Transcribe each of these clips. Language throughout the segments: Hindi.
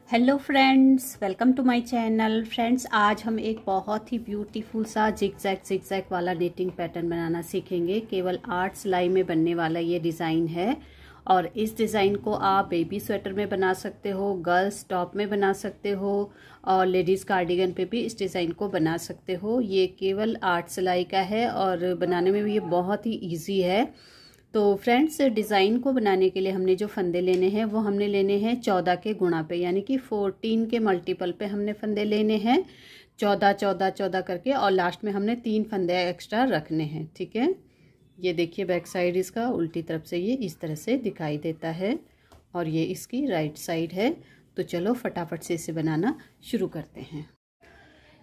Hello friends, welcome to my channel. Friends, आज हम एक बहुत ही ब्यूटीफुल सा जिगजैग वाला निटिंग पैटर्न बनाना सीखेंगे। केवल 8 सिलाई में बनने वाला ये डिज़ाइन है और इस डिज़ाइन को आप बेबी स्वेटर में बना सकते हो, गर्ल्स टॉप में बना सकते हो और लेडीज़ कार्डिगन पे भी इस डिज़ाइन को बना सकते हो। ये केवल 8 सिलाई का है और बनाने में भी ये बहुत ही ईजी है। तो फ्रेंड्स, डिज़ाइन को बनाने के लिए हमने जो फंदे लेने हैं वो हमने लेने हैं 14 के गुणा पे, यानी कि 14 के मल्टीपल पे हमने फंदे लेने हैं 14 14 14 करके, और लास्ट में हमने 3 फंदे एक्स्ट्रा रखने हैं। ठीक है, ये देखिए बैक साइड इसका उल्टी तरफ से ये इस तरह से दिखाई देता है और ये इसकी राइट साइड है। तो चलो फटाफट से इसे बनाना शुरू करते हैं।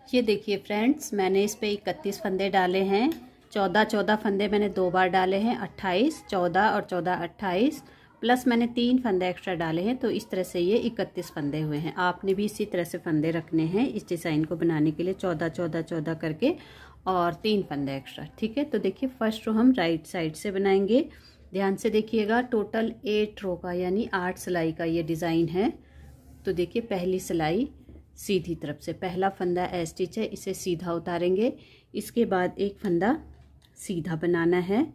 ये देखिए फ्रेंड्स, मैंने इस पर 31 फंदे डाले हैं। 14 फंदे मैंने 2 बार डाले हैं, 28, 14 और 14 28, प्लस मैंने 3 फंदे एक्स्ट्रा डाले हैं। तो इस तरह से ये 31 फंदे हुए हैं। आपने भी इसी तरह से फंदे रखने हैं इस डिज़ाइन को बनाने के लिए, 14 14 14 करके और 3 फंदे एक्स्ट्रा। ठीक है, तो देखिए फर्स्ट रो हम राइट साइड से बनाएंगे। ध्यान से देखिएगा, टोटल 8 रो का यानी 8 सिलाई का ये डिज़ाइन है। तो देखिए पहली सिलाई सीधी तरफ से, पहला फंदा ए स्टिच है, इसे सीधा उतारेंगे। इसके बाद एक फंदा सीधा बनाना है।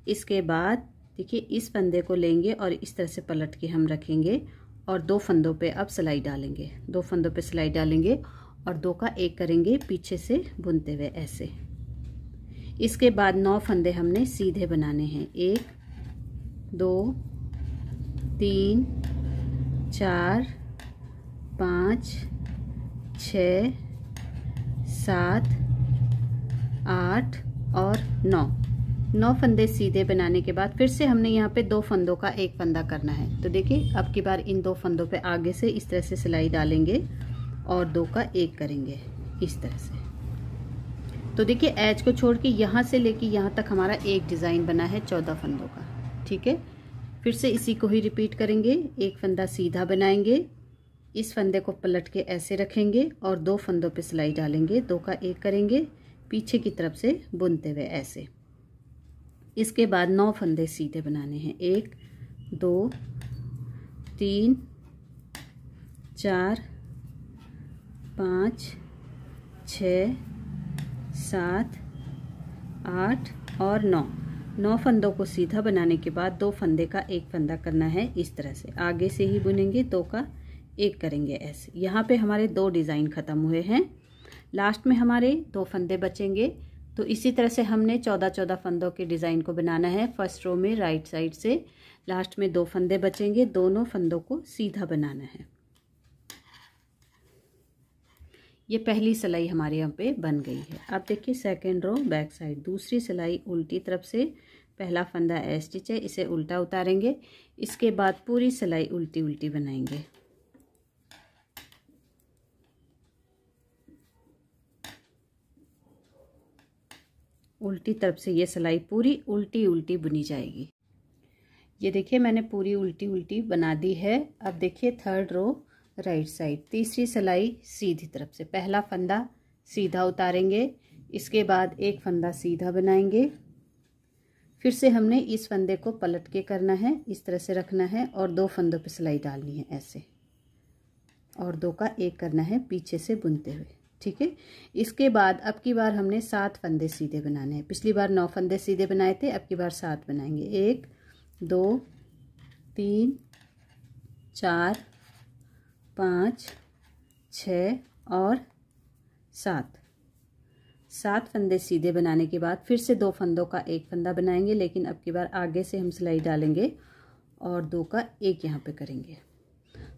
इसके बाद देखिए इस फंदे को लेंगे और इस तरह से पलट के हम रखेंगे और 2 फंदों पे अब सिलाई डालेंगे। 2 फंदों पे सिलाई डालेंगे और 2 का 1 करेंगे पीछे से बुनते हुए ऐसे। इसके बाद 9 फंदे हमने सीधे बनाने हैं। 1 2 3 4 5 6 7 8 और 9 फंदे सीधे बनाने के बाद फिर से हमने यहाँ पे 2 फंदों का 1 फंदा करना है। तो देखिए अब की बार इन 2 फंदों पे आगे से इस तरह से सिलाई डालेंगे और 2 का 1 करेंगे इस तरह से। तो देखिए एज को छोड़ के यहाँ से लेके यहाँ तक हमारा एक डिज़ाइन बना है 14 फंदों का। ठीक है, फिर से इसी को ही रिपीट करेंगे। एक फंदा सीधा बनाएंगे, इस फंदे को पलट के ऐसे रखेंगे और 2 फंदों पे सिलाई डालेंगे, 2 का 1 करेंगे पीछे की तरफ से बुनते हुए ऐसे। इसके बाद 9 फंदे सीधे बनाने हैं। 1 2 3 4 5 6 7 8 और 9 फंदों को सीधा बनाने के बाद 2 फंदे का 1 फंदा करना है इस तरह से। आगे से ही बुनेंगे, 2 का 1 करेंगे ऐसे। यहाँ पे हमारे 2 डिज़ाइन ख़त्म हुए हैं, लास्ट में हमारे 2 फंदे बचेंगे। तो इसी तरह से हमने 14 14 फंदों के डिज़ाइन को बनाना है। फर्स्ट रो में राइट साइड से लास्ट में 2 फंदे बचेंगे, दोनों फंदों को सीधा बनाना है। ये पहली सिलाई हमारे यहाँ पे बन गई है। अब देखिए सेकेंड रो बैक साइड, दूसरी सिलाई उल्टी तरफ से, पहला फंदा ए स्टिच है, इसे उल्टा उतारेंगे। इसके बाद पूरी सिलाई उल्टी उल्टी बनाएंगे। उल्टी तरफ से ये सिलाई पूरी उल्टी उल्टी बुनी जाएगी। ये देखिए मैंने पूरी उल्टी उल्टी बना दी है। अब देखिए थर्ड रो राइट साइड, तीसरी सिलाई सीधी तरफ से, पहला फंदा सीधा उतारेंगे। इसके बाद एक फंदा सीधा बनाएंगे। फिर से हमने इस फंदे को पलट के करना है, इस तरह से रखना है और 2 फंदों पे सिलाई डालनी है ऐसे और 2 का 1 करना है पीछे से बुनते हुए। ठीक है, इसके बाद अब की बार हमने 7 फंदे सीधे बनाने हैं। पिछली बार 9 फंदे सीधे बनाए थे, अब की बार 7 बनाएंगे। 1 2 3 4 5 6 और 7 फंदे सीधे बनाने के बाद फिर से 2 फंदों का 1 फंदा बनाएंगे, लेकिन अब की बार आगे से हम सिलाई डालेंगे और 2 का 1 यहाँ पे करेंगे।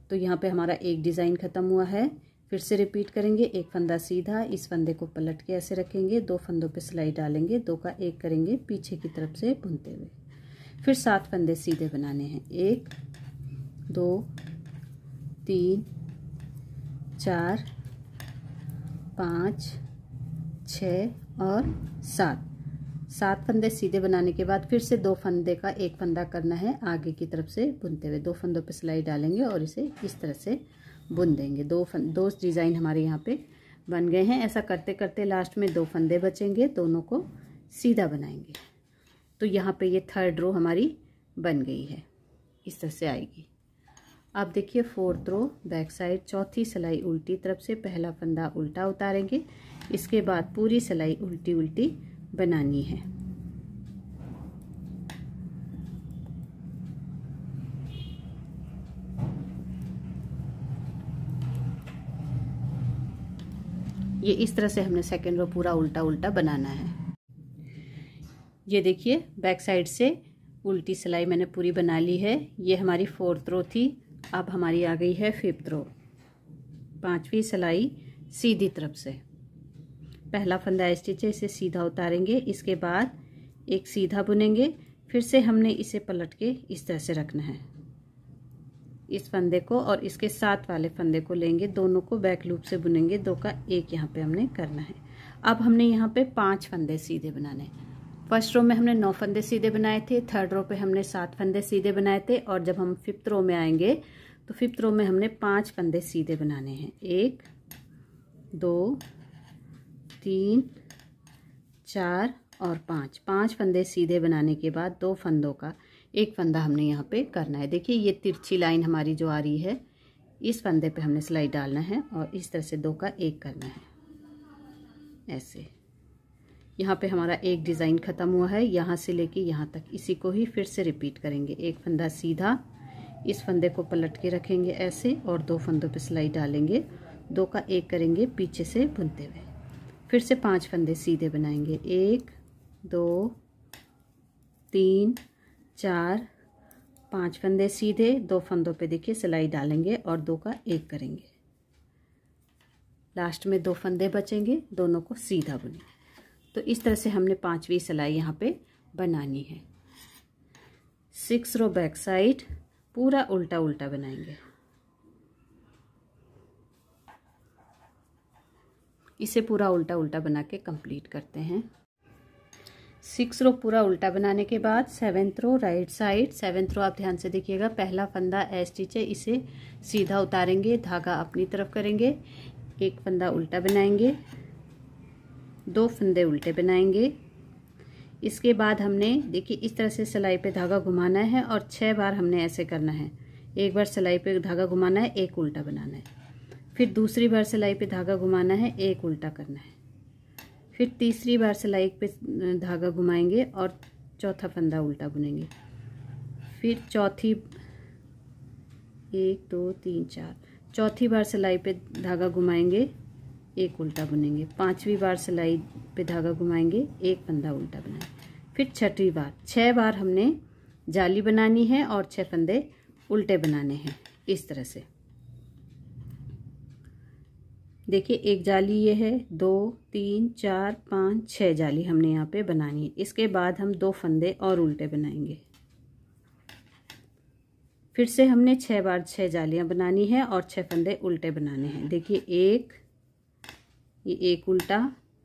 तो यहाँ पे हमारा एक डिज़ाइन ख़त्म हुआ है। फिर से रिपीट करेंगे, एक फंदा सीधा, इस फंदे को पलट के ऐसे रखेंगे, 2 फंदों पे सिलाई डालेंगे, 2 का 1 करेंगे पीछे की तरफ से बुनते हुए। फिर 7 फंदे सीधे बनाने हैं। 1 2 3 4 5 6 और 7 फंदे सीधे बनाने के बाद फिर से 2 फंदे का 1 फंदा करना है आगे की तरफ से बुनते हुए। 2 फंदों पे सिलाई डालेंगे और इसे इस तरह से बुन देंगे। 2 डिज़ाइन हमारे यहाँ पे बन गए हैं। ऐसा करते करते लास्ट में 2 फंदे बचेंगे, दोनों को सीधा बनाएंगे। तो यहाँ पे ये थर्ड रो हमारी बन गई है, इस तरह से आएगी। अब देखिए 4th रो बैक साइड, चौथी सिलाई उल्टी तरफ से पहला फंदा उल्टा उतारेंगे, इसके बाद पूरी सिलाई उल्टी उल्टी बनानी है। ये इस तरह से हमने सेकेंड रो पूरा उल्टा उल्टा बनाना है। ये देखिए बैक साइड से उल्टी सिलाई मैंने पूरी बना ली है। ये हमारी 4th रो थी, अब हमारी आ गई है 5th रो। 5वीं सिलाई सीधी तरफ से, पहला फंदा स्टिच है, इसे सीधा उतारेंगे, इसके बाद एक सीधा बुनेंगे, फिर से हमने इसे पलट के इस तरह से रखना है। इस फंदे को और इसके साथ वाले फंदे को लेंगे, दोनों को बैक लूप से बुनेंगे, 2 का 1 यहाँ पे हमने करना है। अब हमने यहाँ पे 5 फंदे सीधे बनाने। फर्स्ट रो में हमने 9 फंदे सीधे बनाए थे, 3rd रो पे हमने 7 फंदे सीधे बनाए थे, और जब हम 5th रो में आएंगे तो 5th रो में हमने 5 फंदे सीधे बनाने हैं। 1 2 3 4 और 5 फंदे सीधे बनाने के बाद 2 फंदों का 1 फंदा हमने यहाँ पे करना है। देखिए ये तिरछी लाइन हमारी जो आ रही है, इस फंदे पे हमने सिलाई डालना है और इस तरह से 2 का 1 करना है। ऐसे यहाँ पे हमारा एक डिज़ाइन ख़त्म हुआ है, यहाँ से लेके यहाँ तक इसी को ही फिर से रिपीट करेंगे। 1 फंदा सीधा, इस फंदे को पलट के रखेंगे ऐसे, और 2 फंदों पे सिलाई डालेंगे, 2 का 1 करेंगे पीछे से बुनते हुए, फिर से 5 फंदे सीधे बनाएंगे। 1 2 3 4 5 फंदे सीधे, 2 फंदों पे देखिए सिलाई डालेंगे और 2 का 1 करेंगे। लास्ट में 2 फंदे बचेंगे, दोनों को सीधा बुनेंगे। तो इस तरह से हमने 5वीं सिलाई यहाँ पे बनानी है। 6 रो बैक साइड पूरा उल्टा उल्टा बनाएंगे। इसे पूरा उल्टा उल्टा बना के कंप्लीट करते हैं। 6 रो पूरा उल्टा बनाने के बाद 7th row right side, 7th रो आप ध्यान से देखिएगा, पहला फंदा स्टिच है, इसे सीधा उतारेंगे, धागा अपनी तरफ करेंगे, 1 फंदा उल्टा बनाएंगे, 2 फंदे उल्टे बनाएंगे। इसके बाद हमने देखिए इस तरह से सिलाई पे धागा घुमाना है और 6 बार हमने ऐसे करना है। 1 बार सिलाई पे धागा घुमाना है, 1 उल्टा बनाना है, फिर दूसरी बार सिलाई पे धागा घुमाना है, 1 उल्टा करना है, फिर तीसरी बार सिलाई पे धागा घुमाएंगे और चौथा फंदा उल्टा बुनेंगे, फिर चौथी 1 2 3 4 चौथी बार सिलाई पे धागा घुमाएंगे, 1 उल्टा बुनेंगे, 5वीं बार सिलाई पे धागा घुमाएंगे, 1 फंदा उल्टा बनाएंगे, फिर 6वीं बार। 6 बार हमने जाली बनानी है और 6 फंदे उल्टे बनाने हैं इस तरह से। देखिए एक जाली ये है, 2 3 4 5 6 जाली हमने यहाँ पे बनानी है। इसके बाद हम 2 फंदे और उल्टे बनाएंगे, फिर से हमने 6 बार 6 जालियाँ बनानी है और 6 फंदे उल्टे बनाने हैं। देखिए ये 1 उल्टा,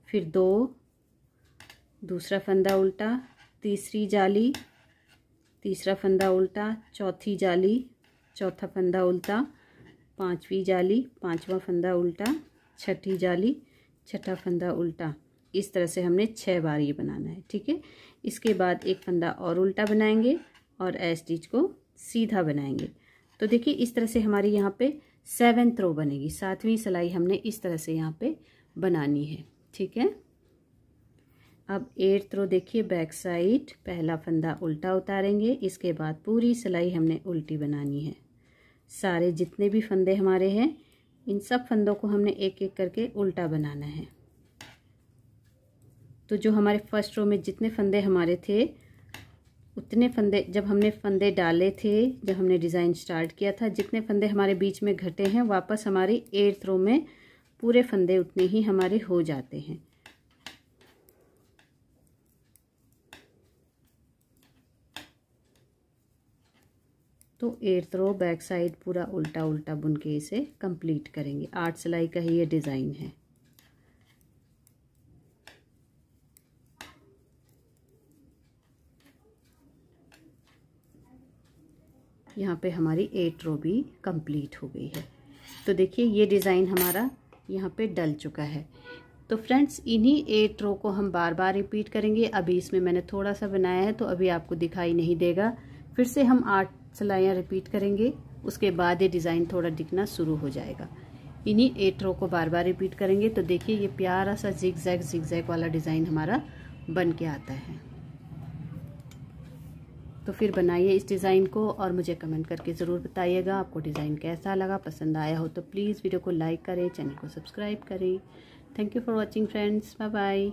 फिर 2, दूसरा फंदा उल्टा, तीसरी जाली, तीसरा फंदा उल्टा, चौथी जाली, चौथा फंदा उल्टा, 5वीं जाली, 5वां फंदा उल्टा, 6ठी जाली, 6ठा फंदा उल्टा। इस तरह से हमने 6 बार ये बनाना है, ठीक है। इसके बाद 1 फंदा और उल्टा बनाएंगे और स्टिच को सीधा बनाएंगे। तो देखिए इस तरह से हमारी यहाँ पे 7th रो बनेगी। 7वीं सिलाई हमने इस तरह से यहाँ पे बनानी है, ठीक है। अब 8th रो देखिए बैक साइड, पहला फंदा उल्टा उतारेंगे, इसके बाद पूरी सिलाई हमने उल्टी बनानी है। सारे जितने भी फंदे हमारे हैं, इन सब फंदों को हमने एक एक करके उल्टा बनाना है। तो जो हमारे फर्स्ट रो में जितने फंदे हमारे थे, उतने फंदे जब हमने फंदे डाले थे, जब हमने डिज़ाइन स्टार्ट किया था, जितने फंदे हमारे बीच में घटे हैं, वापस हमारी 8th रो में पूरे फंदे उतने ही हमारे हो जाते हैं। तो 8th रो बैक साइड पूरा उल्टा उल्टा बुन के इसे कंप्लीट करेंगे। 8 सिलाई का ही ये डिज़ाइन है। यहाँ पे हमारी 8 रो भी कंप्लीट हो गई है। तो देखिए ये डिज़ाइन हमारा यहाँ पे डल चुका है। तो फ्रेंड्स इन्हीं 8 रो को हम बार बार रिपीट करेंगे। अभी इसमें मैंने थोड़ा सा बनाया है तो अभी आपको दिखाई नहीं देगा। फिर से हम 8 सिलाइयाँ रिपीट करेंगे उसके बाद ये डिज़ाइन थोड़ा दिखना शुरू हो जाएगा। इन्हीं 8 रो को बार बार रिपीट करेंगे तो देखिए ये प्यारा सा जिग-जैग वाला डिज़ाइन हमारा बन के आता है। तो फिर बनाइए इस डिज़ाइन को और मुझे कमेंट करके ज़रूर बताइएगा आपको डिज़ाइन कैसा लगा। पसंद आया हो तो प्लीज़ वीडियो को लाइक करें, चैनल को सब्सक्राइब करें। Thank you for watching friends, bye bye.